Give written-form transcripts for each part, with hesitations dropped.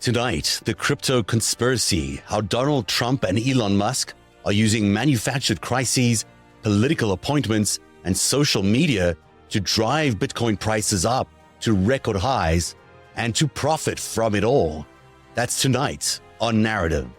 Tonight, the crypto conspiracy, how Donald Trump and Elon Musk are using manufactured crises, political appointments, and social media to drive Bitcoin prices up to record highs and to profit from it all. That's tonight on Narativ.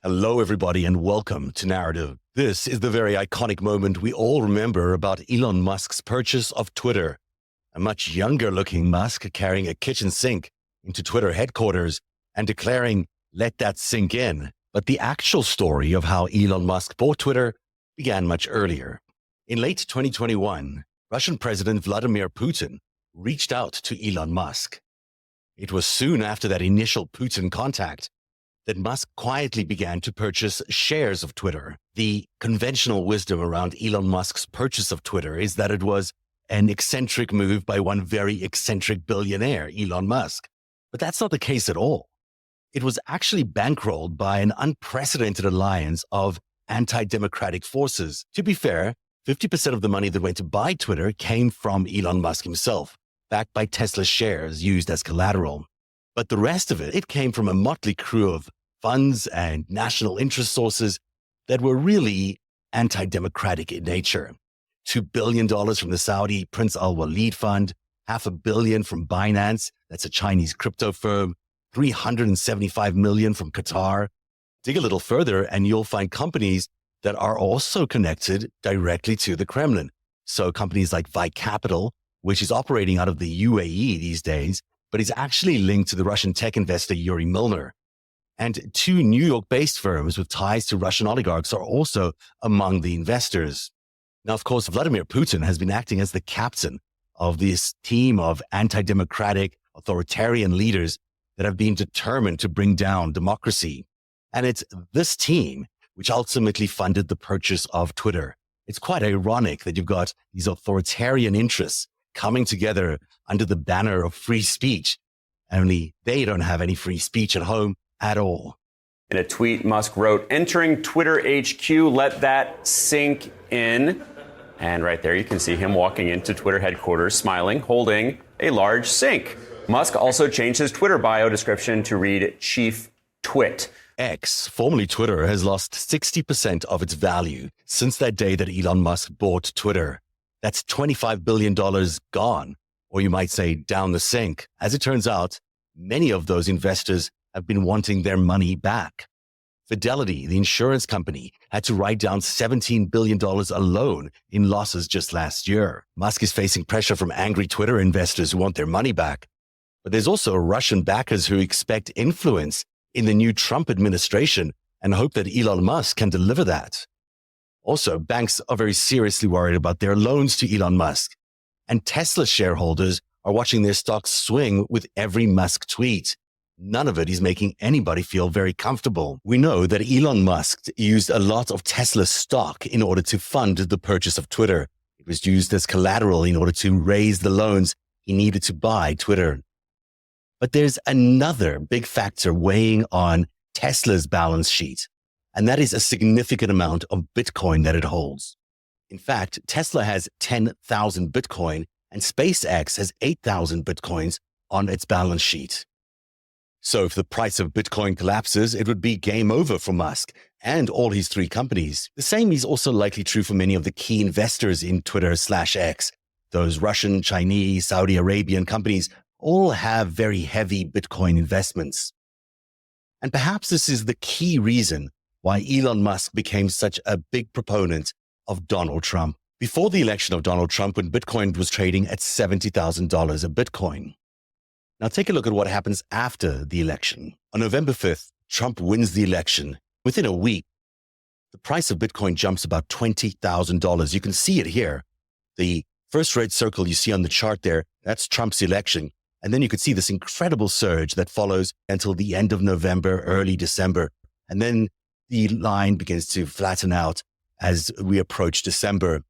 Hello, everybody, and welcome to Narativ. This is the very iconic moment we all remember about Elon Musk's purchase of Twitter. A much younger-looking Musk carrying a kitchen sink into Twitter headquarters and declaring, "Let that sink in." But the actual story of how Elon Musk bought Twitter began much earlier. In late 2021, Russian President Vladimir Putin reached out to Elon Musk. It was soon after that initial Putin contact that Musk quietly began to purchase shares of Twitter. The conventional wisdom around Elon Musk's purchase of Twitter is that it was an eccentric move by one very eccentric billionaire, Elon Musk. But that's not the case at all. It was actually bankrolled by an unprecedented alliance of anti-democratic forces. To be fair, 50% of the money that went to buy Twitter came from Elon Musk himself, backed by Tesla shares used as collateral. But the rest of it came from a motley crew of funds and national interest sources that were really anti-democratic in nature. $2 billion from the Saudi Prince Al Walid Fund, $500 million from Binance, that's a Chinese crypto firm, $375 million from Qatar. Dig a little further and you'll find companies that are also connected directly to the Kremlin. So companies like Vi Capital, which is operating out of the UAE these days, but is actually linked to the Russian tech investor Yuri Milner. And two New York-based firms with ties to Russian oligarchs are also among the investors. Now, of course, Vladimir Putin has been acting as the captain of this team of anti-democratic, authoritarian leaders that have been determined to bring down democracy. And it's this team which ultimately funded the purchase of Twitter. It's quite ironic that you've got these authoritarian interests coming together under the banner of free speech, only they don't have any free speech at home at all. In a tweet, Musk wrote, "Entering Twitter HQ, let that sink in." And right there, you can see him walking into Twitter headquarters, smiling, holding a large sink. Musk also changed his Twitter bio description to read Chief Twit. X, formerly Twitter, has lost 60% of its value since that day that Elon Musk bought Twitter. That's $25 billion gone, or you might say down the sink. As it turns out, many of those investors have been wanting their money back. Fidelity, the insurance company, had to write down $17 billion alone in losses just last year. Musk is facing pressure from angry Twitter investors who want their money back. But there's also Russian backers who expect influence in the new Trump administration and hope that Elon Musk can deliver that. Also, banks are very seriously worried about their loans to Elon Musk. And Tesla shareholders are watching their stocks swing with every Musk tweet. None of it is making anybody feel very comfortable. We know that Elon Musk used a lot of Tesla stock in order to fund the purchase of Twitter. It was used as collateral in order to raise the loans he needed to buy Twitter. But there's another big factor weighing on Tesla's balance sheet, and that is a significant amount of Bitcoin that it holds. In fact, Tesla has 10,000 Bitcoin and SpaceX has 8,000 Bitcoins on its balance sheet. So if the price of Bitcoin collapses, it would be game over for Musk and all his three companies. The same is also likely true for many of the key investors in Twitter/X. Those Russian, Chinese, Saudi Arabian companies all have very heavy Bitcoin investments. And perhaps this is the key reason why Elon Musk became such a big proponent of Donald Trump. Before the election of Donald Trump, when Bitcoin was trading at $70,000 a Bitcoin. Now take a look at what happens after the election. On November 5th, Trump wins the election. Within a week, the price of Bitcoin jumps about $20,000. You can see it here. The first red circle you see on the chart there, that's Trump's election. And then you could see this incredible surge that follows until the end of November, early December. And then the line begins to flatten out as we approach December.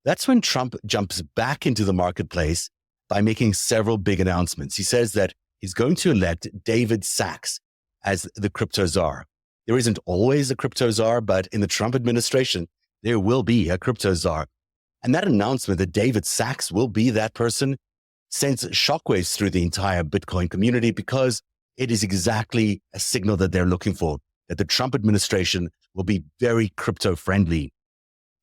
That's when Trump jumps back into the marketplace by making several big announcements. He says that he's going to elect David Sachs as the crypto czar. There isn't always a crypto czar, but in the Trump administration, there will be a crypto czar. And that announcement that David Sachs will be that person sends shockwaves through the entire Bitcoin community because it is exactly a signal that they're looking for, that the Trump administration will be very crypto friendly.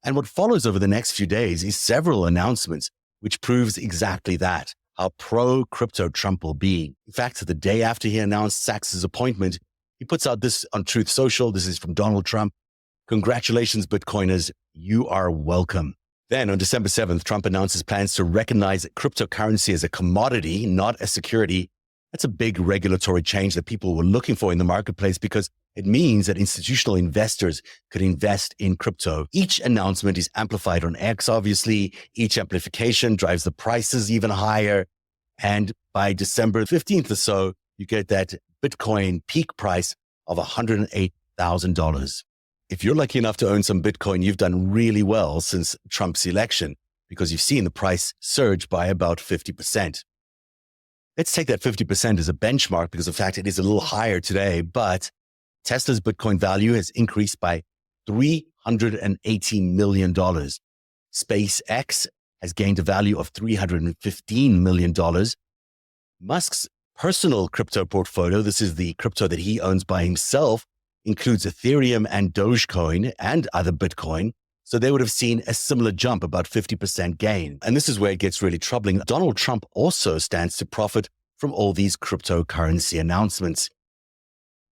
And what follows over the next few days is several announcements, which proves exactly that, how pro-crypto Trump will be. In fact, the day after he announced Sachs's appointment, he puts out this on Truth Social. This is from Donald Trump. Congratulations, Bitcoiners. You are welcome. Then on December 7th, Trump announces plans to recognize cryptocurrency as a commodity, not a security. That's a big regulatory change that people were looking for in the marketplace because it means that institutional investors could invest in crypto. Each announcement is amplified on X, obviously. Each amplification drives the prices even higher. And by December 15th or so, you get that Bitcoin peak price of $108,000. If you're lucky enough to own some Bitcoin, you've done really well since Trump's election because you've seen the price surge by about 50%. Let's take that 50% as a benchmark because, in fact, it is a little higher today, but Tesla's Bitcoin value has increased by $380 million. SpaceX has gained a value of $315 million. Musk's personal crypto portfolio, this is the crypto that he owns by himself, includes Ethereum and Dogecoin and other Bitcoin. So they would have seen a similar jump, about 50% gain. And this is where it gets really troubling. Donald Trump also stands to profit from all these cryptocurrency announcements.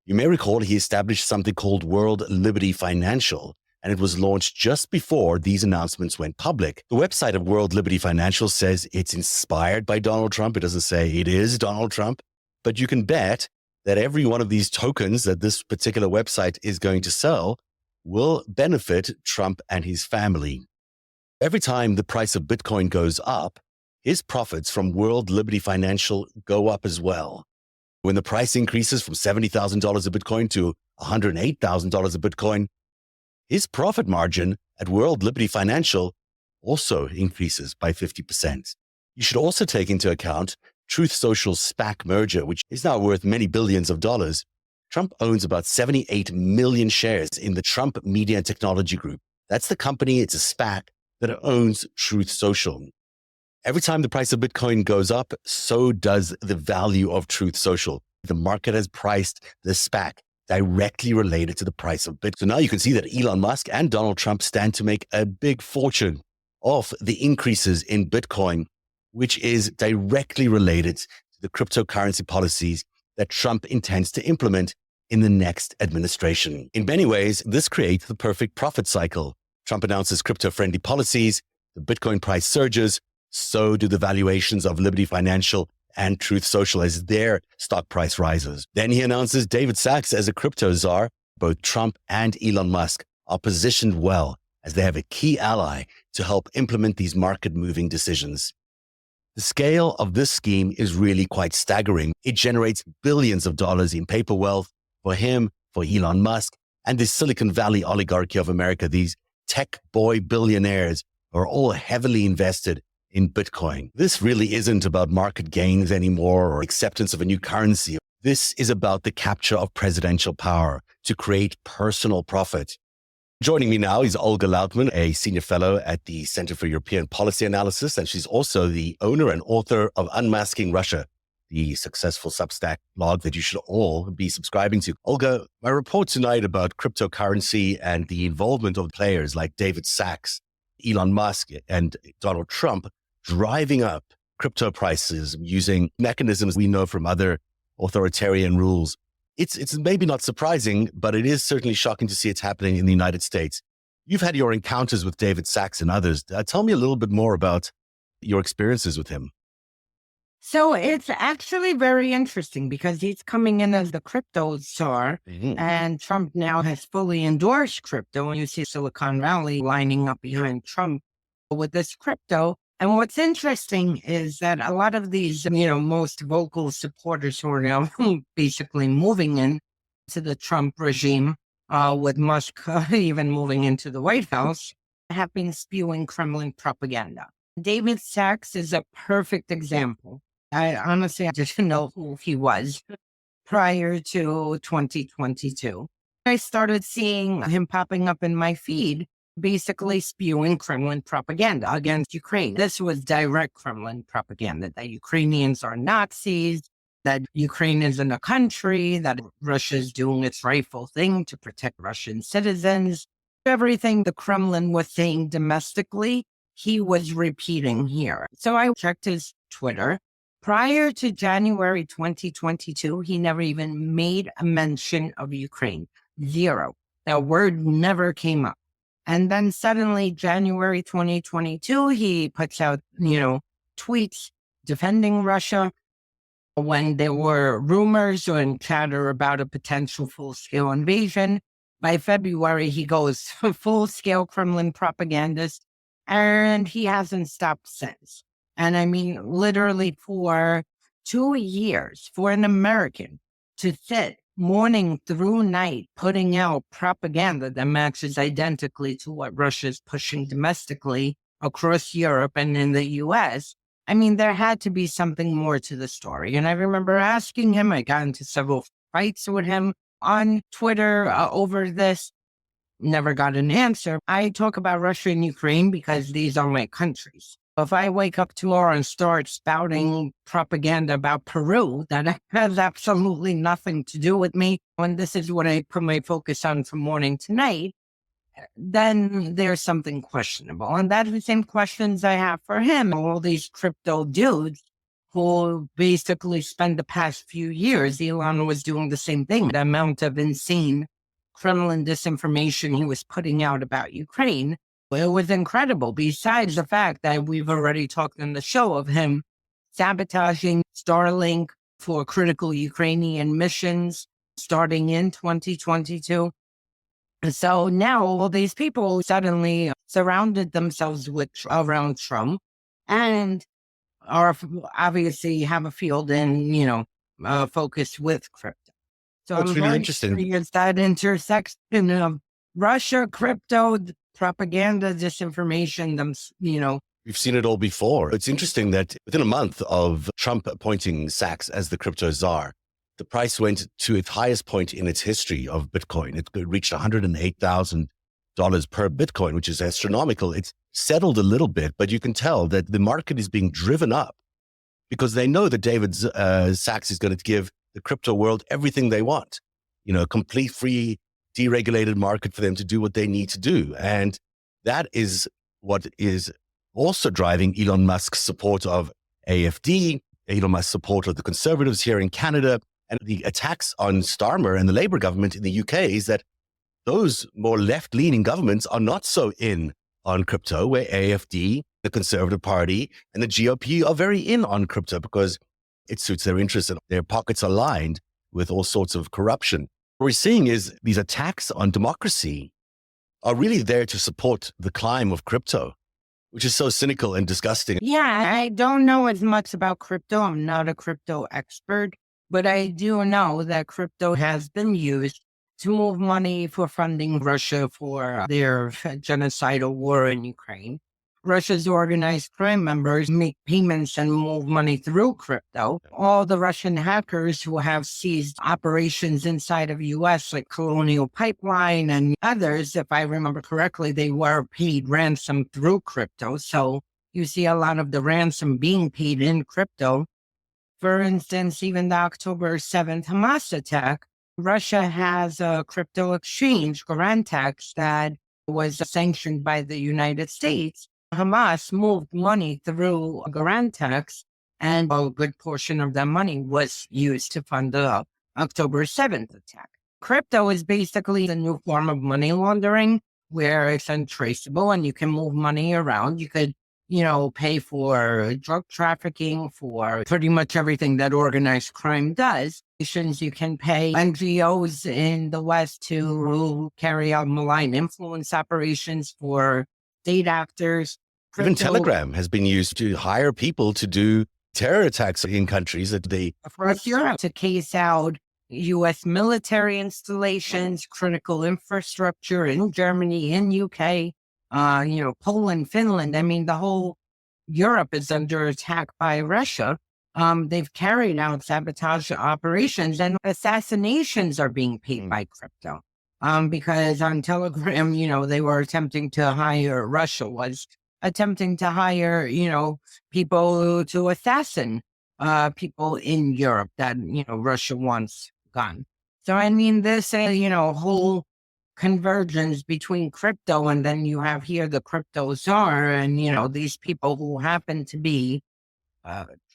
You may recall he established something called World Liberty Financial, and it was launched just before these announcements went public. The website of World Liberty Financial says it's inspired by Donald Trump. It doesn't say it is Donald Trump, but you can bet that every one of these tokens that this particular website is going to sell will benefit Trump and his family. Every time the price of Bitcoin goes up, his profits from World Liberty Financial go up as well. When the price increases from $70,000 a Bitcoin to $108,000 a Bitcoin, his profit margin at World Liberty Financial also increases by 50%. You should also take into account Truth Social's SPAC merger, which is now worth many billions of dollars. Trump owns about 78 million shares in the Trump Media and Technology Group. That's the company, it's a SPAC that owns Truth Social. Every time the price of Bitcoin goes up, so does the value of Truth Social. The market has priced the SPAC directly related to the price of Bitcoin. So now you can see that Elon Musk and Donald Trump stand to make a big fortune off the increases in Bitcoin, which is directly related to the cryptocurrency policies that Trump intends to implement in the next administration. In many ways, this creates the perfect profit cycle. Trump announces crypto-friendly policies, the Bitcoin price surges, so do the valuations of Liberty Financial and Truth Social as their stock price rises. Then he announces David Sachs as a crypto czar. Both Trump and Elon Musk are positioned well as they have a key ally to help implement these market-moving decisions. The scale of this scheme is really quite staggering. It generates billions of dollars in paper wealth for him, for Elon Musk, and the Silicon Valley oligarchy of America. These tech boy billionaires are all heavily invested in Bitcoin. This really isn't about market gains anymore or acceptance of a new currency. This is about the capture of presidential power to create personal profit. Joining me now is Olga Lautman, a senior fellow at the Center for European Policy Analysis, and she's also the owner and author of Unmasking Russia, the successful Substack blog that you should all be subscribing to. Olga, my report tonight about cryptocurrency and the involvement of players like David Sachs, Elon Musk, and Donald Trump driving up crypto prices using mechanisms we know from other authoritarian rules. It's maybe not surprising, but it is certainly shocking to see it's happening in the United States. You've had your encounters with David Sachs and others. Tell me a little bit more about your experiences with him. So it's actually very interesting because he's coming in as the crypto czar, and Trump now has fully endorsed crypto. And you see Silicon Valley lining up behind Trump with this crypto. And what's interesting is that a lot of these, most vocal supporters who are now basically moving in to the Trump regime, with Musk even moving into the White House, have been spewing Kremlin propaganda. David Sachs is a perfect example. I didn't know who he was prior to 2022. I started seeing him popping up in my feed, basically spewing Kremlin propaganda against Ukraine. This was direct Kremlin propaganda that Ukrainians are Nazis, that Ukraine isn't a country, that Russia is doing its rightful thing to protect Russian citizens. Everything the Kremlin was saying domestically, he was repeating here. So I checked his Twitter. Prior to January 2022, he never even made a mention of Ukraine. Zero. That word never came up. And then suddenly, January 2022, he puts out, tweets defending Russia when there were rumors and chatter about a potential full-scale invasion. By February, he goes full-scale Kremlin propagandist, and he hasn't stopped since. And I mean, literally for 2 years, for an American to sit morning through night putting out propaganda that matches identically to what Russia's pushing domestically across Europe and in the US, I mean, there had to be something more to the story. And I remember asking him, I got into several fights with him on Twitter over this, never got an answer. I talk about Russia and Ukraine because these are my countries. If I wake up tomorrow and start spouting propaganda about Peru, that has absolutely nothing to do with me, and this is what I put my focus on from morning to night, then there's something questionable. And that's the same questions I have for him. All these crypto dudes who basically spent the past few years, Elon was doing the same thing. The amount of insane Kremlin disinformation he was putting out about Ukraine, it was incredible. Besides the fact that we've already talked on the show of him sabotaging Starlink for critical Ukrainian missions starting in 2022. So now all these people suddenly surrounded themselves around Trump and are obviously have a field in, focus with crypto. So That's really interesting. Is that intersection of Russia, crypto, propaganda, disinformation, We've seen it all before. It's interesting that within a month of Trump appointing Sachs as the crypto czar, the price went to its highest point in its history of Bitcoin. It reached $108,000 per Bitcoin, which is astronomical. It's settled a little bit, but you can tell that the market is being driven up because they know that David Sachs is going to give the crypto world everything they want. A complete free, deregulated market for them to do what they need to do. And that is what is also driving Elon Musk's support of AFD, Elon Musk's support of the conservatives here in Canada, and the attacks on Starmer and the Labour government in the UK is that those more left-leaning governments are not so in on crypto, where AFD, the Conservative Party, and the GOP are very in on crypto because it suits their interests and their pockets are lined with all sorts of corruption. What we're seeing is these attacks on democracy are really there to support the climb of crypto, which is so cynical and disgusting. Yeah, I don't know as much about crypto. I'm not a crypto expert, but I do know that crypto has been used to move money for funding Russia for their genocidal war in Ukraine. Russia's organized crime members make payments and move money through crypto. All the Russian hackers who have seized operations inside of U.S., like Colonial Pipeline and others, if I remember correctly, they were paid ransom through crypto. So you see a lot of the ransom being paid in crypto. For instance, even the October 7th Hamas attack, Russia has a crypto exchange, Garantex, that was sanctioned by the United States. Hamas moved money through Garantex, and a good portion of that money was used to fund the October 7th attack. Crypto is basically the new form of money laundering where it's untraceable and you can move money around. You could, pay for drug trafficking, for pretty much everything that organized crime does. You can pay NGOs in the West to carry out malign influence operations for state actors. Even Telegram has been used to hire people to do terror attacks in countries that they... Across Europe to case out U.S. military installations, critical infrastructure in Germany, in UK. Poland, Finland. I mean, the whole Europe is under attack by Russia. They've carried out sabotage operations, and assassinations are being paid by crypto. Because on Telegram, they were attempting to hire, Russia was attempting to hire, people to assassin people in Europe that, Russia wants gone. So, I mean, this, whole convergence between crypto, and then you have here the crypto czar, and, these people who happen to be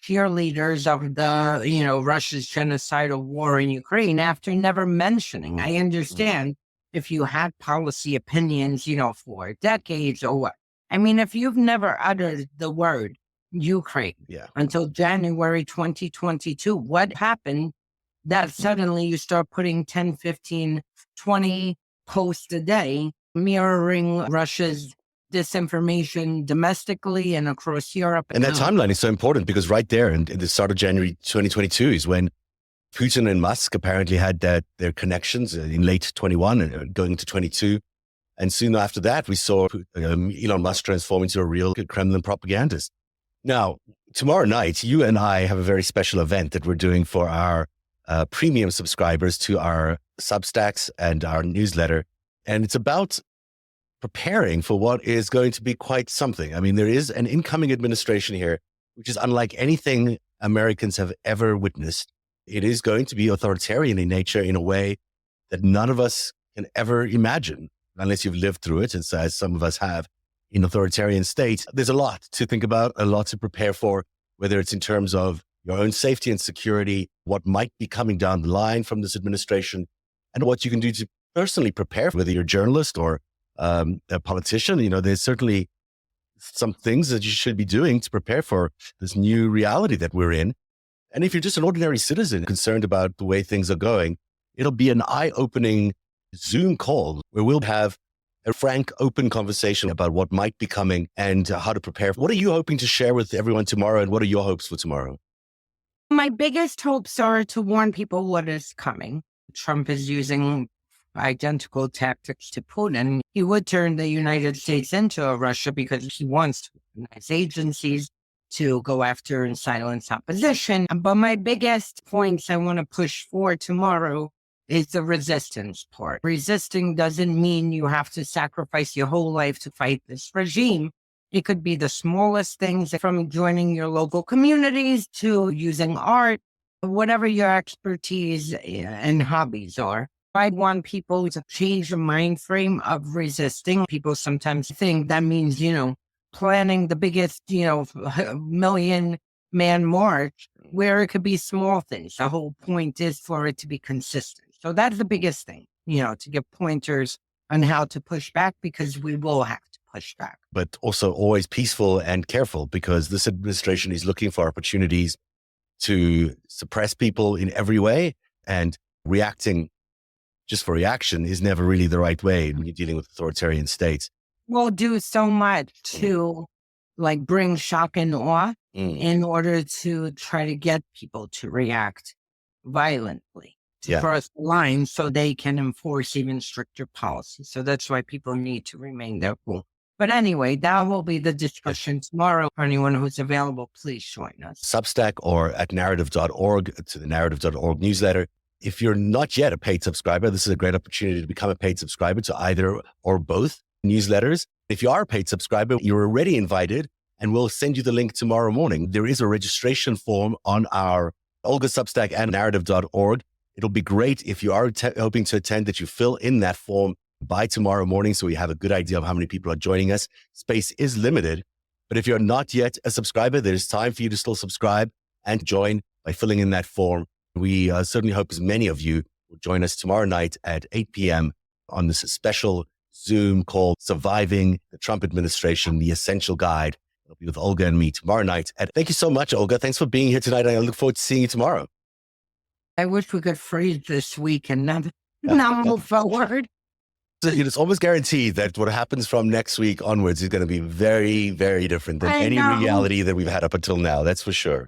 cheerleaders of the, Russia's genocidal war in Ukraine, after never mentioning. I understand if you had policy opinions, for decades or what. I mean, if you've never uttered the word Ukraine until January 2022, what happened that suddenly you start putting 10, 15, 20 posts a day mirroring Russia's disinformation domestically and across Europe? And that timeline is so important because right there in the start of January 2022 is when Putin and Musk apparently had their connections in late 21 and going into 22. And soon after that, we saw Elon Musk transform into a real Kremlin propagandist. Now, tomorrow night, you and I have a very special event that we're doing for our premium subscribers to our Substacks and our newsletter. And it's about preparing for what is going to be quite something. I mean, there is an incoming administration here, which is unlike anything Americans have ever witnessed. It is going to be authoritarian in nature in a way that none of us can ever imagine, unless you've lived through it, as some of us have, in authoritarian states. There's a lot to think about, a lot to prepare for, whether it's in terms of your own safety and security, what might be coming down the line from this administration, and what you can do to personally prepare, whether you're a journalist or a politician. There's certainly some things that you should be doing to prepare for this new reality that we're in. And if you're just an ordinary citizen concerned about the way things are going, it'll be an eye-opening Zoom call where we'll have a frank, open conversation about what might be coming and how to prepare. What are you hoping to share with everyone tomorrow, and what are your hopes for tomorrow? My biggest hopes are to warn people what is coming. Trump is using identical tactics to Putin. He would turn the United States into a Russia because he wants to organize agencies to go after and silence opposition. But my biggest points I want to push for tomorrow is the resistance part. Resisting doesn't mean you have to sacrifice your whole life to fight this regime. It could be the smallest things, from joining your local communities to using art, whatever your expertise and hobbies are. I want people to change the mind frame of resisting. People sometimes think that means, planning the biggest, million-man march, where it could be small things. The whole point is for it to be consistent. So that's the biggest thing, to give pointers on how to push back, because we will have to push back. But also always peaceful and careful, because this administration is looking for opportunities to suppress people in every way, and reacting just for reaction is never really the right way when you're dealing with authoritarian states. We'll do so much to bring shock and awe in order to try to get people to react violently to cross the line so they can enforce even stricter policies. So that's why people need to remain their cool. But anyway, that will be the discussion tomorrow. For anyone who's available, please join us. Substack or at narrative.org, to the narrative.org newsletter. If you're not yet a paid subscriber, this is a great opportunity to become a paid subscriber to either or both newsletters. If you are a paid subscriber, you're already invited, and we'll send you the link tomorrow morning. There is a registration form on our Olga Substack and narrative.org. It'll be great if you are hoping to attend, that you fill in that form by tomorrow morning, so we have a good idea of how many people are joining us. Space is limited, but if you're not yet a subscriber, there's time for you to still subscribe and join by filling in that form. We certainly hope as many of you will join us tomorrow night at 8 p.m. on this special Zoom called Surviving the Trump Administration, the Essential Guide. It'll be with Olga and me tomorrow night. And thank you so much, Olga. Thanks for being here tonight. I look forward to seeing you tomorrow. I wish we could freeze this week and not move forward. It's almost guaranteed that what happens from next week onwards is going to be very, very different than any reality that we've had up until now. That's for sure.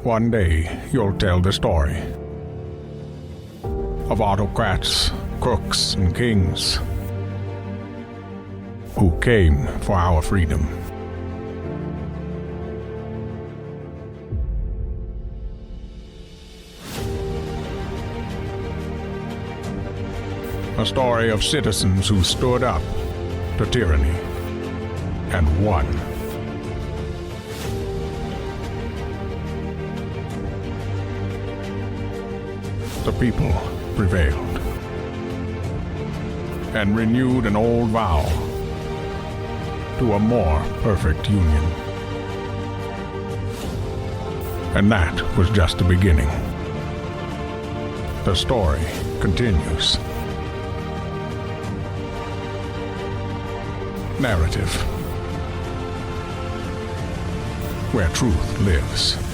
One day, you'll tell the story of autocrats, crooks, and kings. who came for our freedom. A story of citizens who stood up to tyranny and won. The people prevailed and renewed an old vow to a more perfect union. And that was just the beginning. The story continues. Narativ, where truth lives.